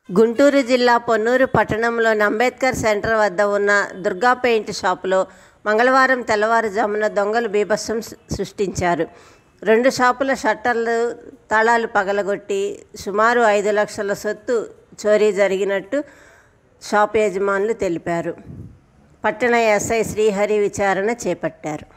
గుంటూరు జిల్లా పొన్నూరు పట్టణంలోని అంబేద్కర్ సెంటర్ వద్ద ఉన్న దుర్గా పెయింట్ షాపులో మంగళవారం తెల్లవారుజామున దొంగలు బీభత్సం సృష్టించారు. 2 షాపుల షట్టర్లు తాళాలు పగలగొట్టి సుమారు 5 లక్షల సొత్తు చోరీ జరిగినట్టు షాపు యజమానులు తెలిపారు. పట్టణ ఎస్ఐ శ్రీహరి విచారణ చేపట్టారు.